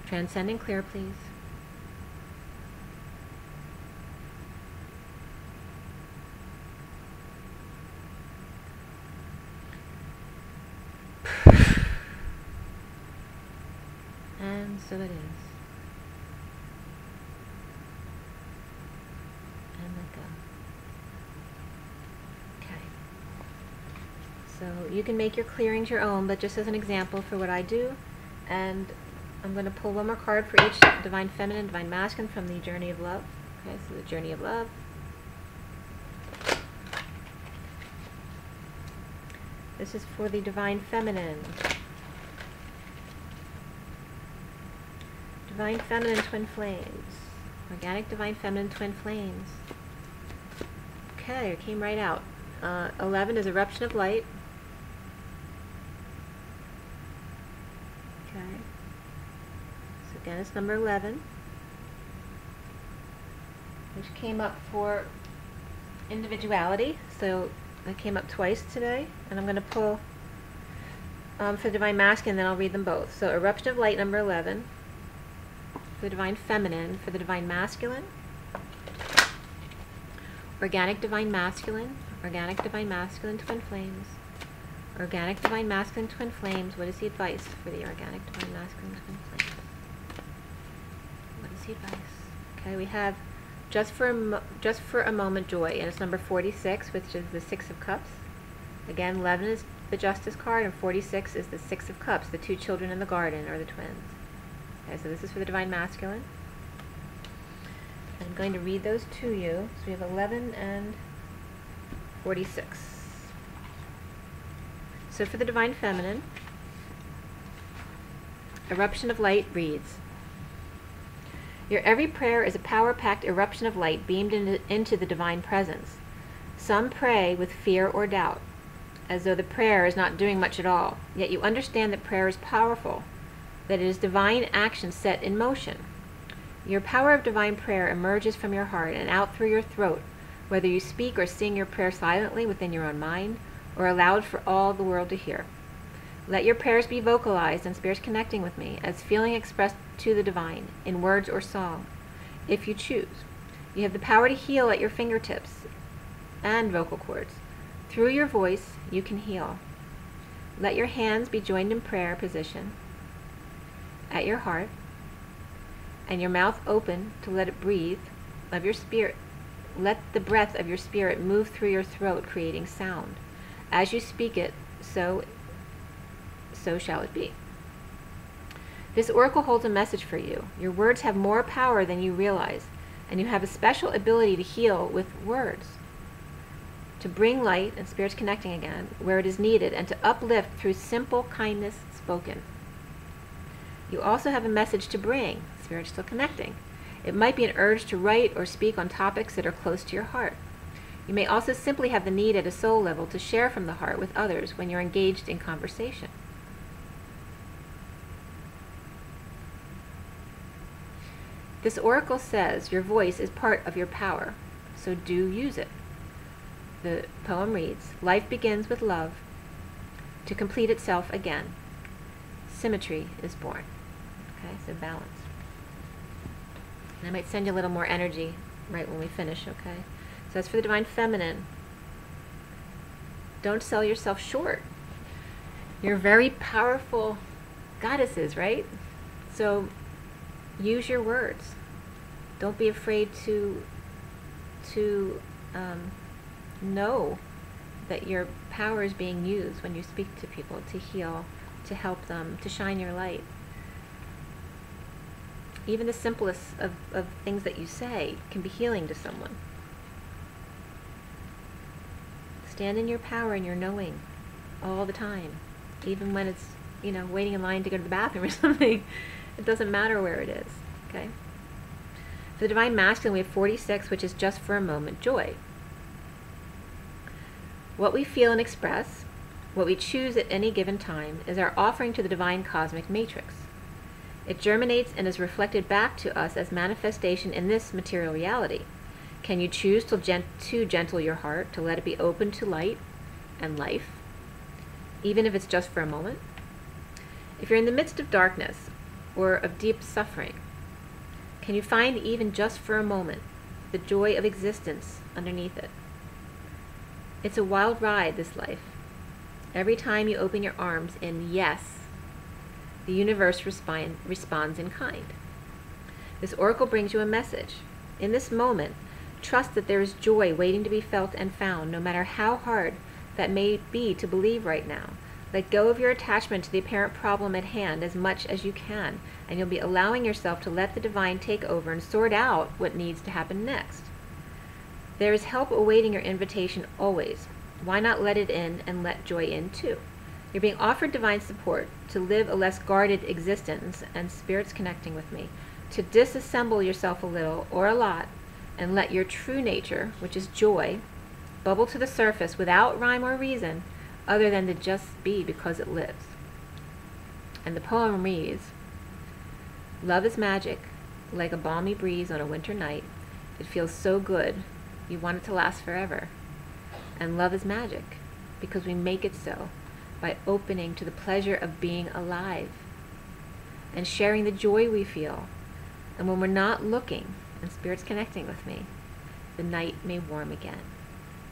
Speaker 1: Transcend and clear, please. And so it is. And let go. Okay. So you can make your clearings your own, but just as an example for what I do, and I'm going to pull one more card for each Divine Feminine, Divine Masculine from the Journey of Love. Okay, so the Journey of Love. This is for the Divine Feminine. Divine Feminine Twin Flames. Organic Divine Feminine Twin Flames. Okay, it came right out. 11 is Eruption of Light. Okay. So again, it's number 11, which came up for individuality. So that came up twice today, and I'm going to pull for the Divine Masculine, then I'll read them both. So Eruption of Light, number 11, for the Divine Feminine. For the Divine Masculine, Organic Divine Masculine, Organic Divine Masculine Twin Flames. Organic Divine Masculine Twin Flames, what is the advice for the Organic Divine Masculine Twin Flames? What is the advice? Okay, we have just for a moment joy, and it's number 46, which is the Six of Cups. Again, 11 is the Justice card, and 46 is the Six of Cups, the two children in the garden, or the twins. Okay, so this is for the Divine Masculine. I'm going to read those to you. So we have 11 and 46. So for the Divine Feminine, Eruption of Light reads, your every prayer is a power-packed eruption of light beamed into the Divine Presence. Some pray with fear or doubt, as though the prayer is not doing much at all, yet you understand that prayer is powerful, that it is divine action set in motion. Your power of divine prayer emerges from your heart and out through your throat, whether you speak or sing your prayer silently within your own mind, or aloud for all the world to hear. Let your prayers be vocalized and spirits connecting with me as feeling expressed to the divine in words or song, if you choose. You have the power to heal at your fingertips and vocal cords. Through your voice, you can heal. Let your hands be joined in prayer position at your heart, and your mouth open to let it breathe of your spirit. Let the breath of your spirit move through your throat, creating sound. As you speak it, so shall it be. This oracle holds a message for you. Your words have more power than you realize, and you have a special ability to heal with words, to bring light and spirits connecting again where it is needed, and to uplift through simple kindness spoken. You also have a message to bring, spirits still connecting. It might be an urge to write or speak on topics that are close to your heart. You may also simply have the need at a soul level to share from the heart with others when you're engaged in conversation. This oracle says your voice is part of your power, so do use it. The poem reads, life begins with love to complete itself again. Symmetry is born. Okay, so balance. And I might send you a little more energy right when we finish, okay? So that's for the Divine Feminine. Don't sell yourself short. You're very powerful goddesses, right? So use your words. Don't be afraid to know that your power is being used when you speak to people, to heal, to help them, to shine your light. Even the simplest of things that you say can be healing to someone. Stand in your power and your knowing all the time. Even when it's, waiting in line to go to the bathroom or something. It doesn't matter where it is, okay? For the Divine Masculine, we have 46, which is just for a moment, joy. What we feel and express, what we choose at any given time, is our offering to the Divine Cosmic Matrix. It germinates and is reflected back to us as manifestation in this material reality. Can you choose to gentle your heart, to let it be open to light and life, even if it's just for a moment? If you're in the midst of darkness or of deep suffering, can you find, even just for a moment, the joy of existence underneath it? It's a wild ride, this life. Every time you open your arms in yes, the universe responds in kind. This oracle brings you a message. In this moment, trust that there is joy waiting to be felt and found, no matter how hard that may be to believe right now. Let go of your attachment to the apparent problem at hand as much as you can, and you'll be allowing yourself to let the divine take over and sort out what needs to happen next. There is help awaiting your invitation always. Why not let it in and let joy in too? You're being offered divine support to live a less guarded existence, and Spirit's connecting with me, to disassemble yourself a little or a lot and let your true nature, which is joy, bubble to the surface without rhyme or reason, other than to just be because it lives. And the poem reads, love is magic, like a balmy breeze on a winter night. It feels so good, you want it to last forever. And love is magic, because we make it so by opening to the pleasure of being alive and sharing the joy we feel. And when we're not looking, and Spirit's connecting with me, the night may warm again.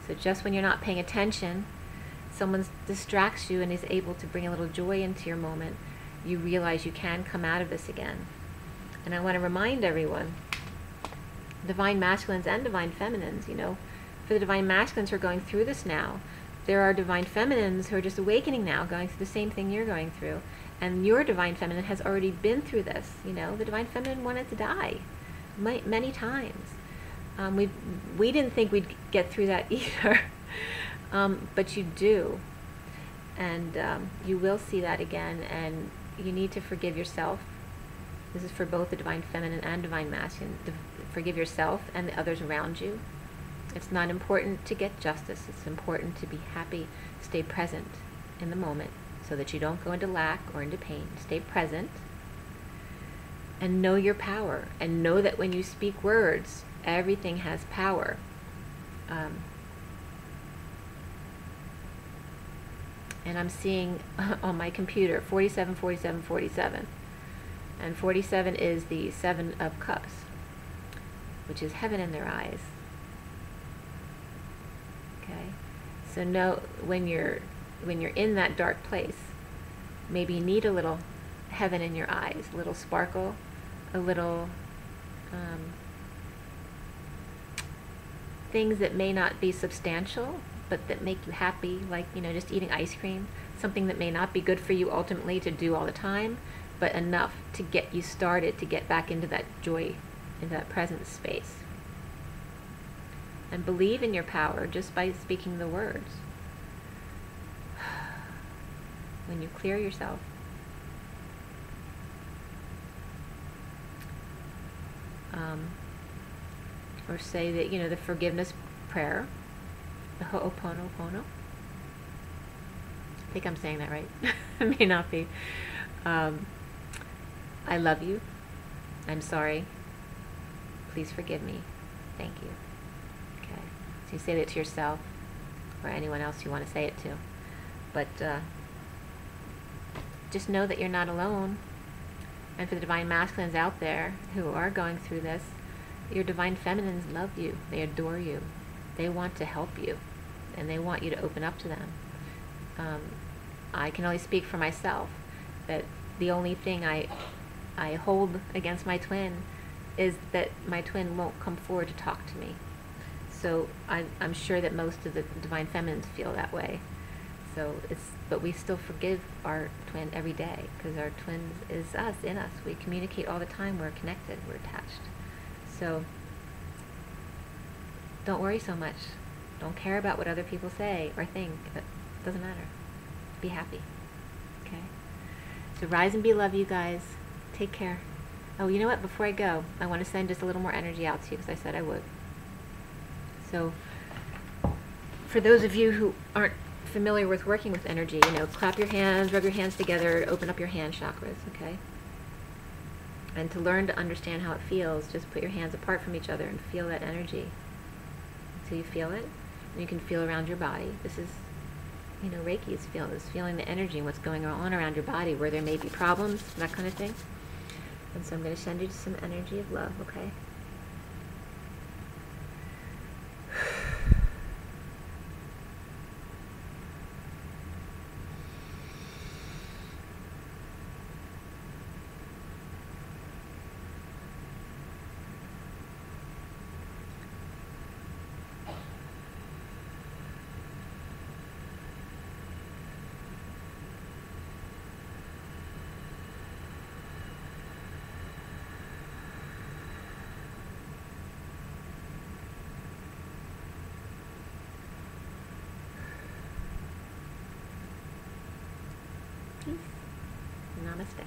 Speaker 1: So just when you're not paying attention, someone distracts you and is able to bring a little joy into your moment, you realize you can come out of this again. And I want to remind everyone, Divine Masculines and Divine Feminines, for the Divine Masculines who are going through this now, there are Divine Feminines who are just awakening now, going through the same thing you're going through. And your Divine Feminine has already been through this. The Divine Feminine wanted to die many times. We didn't think we'd get through that either. But you do. And you will see that again. And you need to forgive yourself. This is for both the Divine Feminine and Divine Masculine. Forgive yourself and the others around you. It's not important to get justice. It's important to be happy, stay present in the moment so that you don't go into lack or into pain. Stay present and know your power, and know that when you speak words, everything has power. And I'm seeing on my computer 47, 47, 47. And 47 is the 7 of Cups, which is heaven in their eyes. Okay, so know when you're in that dark place, maybe you need a little heaven in your eyes, a little sparkle, a little things that may not be substantial, but that make you happy, like just eating ice cream, something that may not be good for you ultimately to do all the time, but enough to get you started, to get back into that joy, into that present space. And believe in your power just by speaking the words. When you clear yourself, or say that, the forgiveness prayer, the Ho'oponopono. I think I'm saying that right. It may not be. I love you. I'm sorry. Please forgive me. Thank you. Okay. So you say that to yourself or anyone else you want to say it to. But just know that you're not alone. And for the Divine Masculines out there who are going through this, your Divine Feminines love you. They adore you. They want to help you. And they want you to open up to them. I can only speak for myself, that the only thing I hold against my twin is that my twin won't come forward to talk to me. So I'm sure that most of the Divine Feminines feel that way. So but we still forgive our twin every day, because our twin is us, in us. We communicate all the time. We're connected. We're attached. So don't worry so much. Don't care about what other people say or think. It doesn't matter. Be happy. Okay? So rise and be love, you guys. Take care. Oh, you know what? Before I go, I want to send just a little more energy out to you, because I said I would. So for those of you who aren't familiar with working with energy, clap your hands, rub your hands together, open up your hand chakras, okay? And to learn to understand how it feels, just put your hands apart from each other and feel that energy. So you feel it, and you can feel around your body. This is, Reiki is feeling the energy and what's going on around your body, where there may be problems, that kind of thing. And so I'm going to send you some energy of love, okay? Peace. Namaste.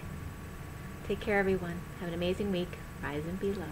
Speaker 1: Take care, everyone. Have an amazing week. Rise and be loved.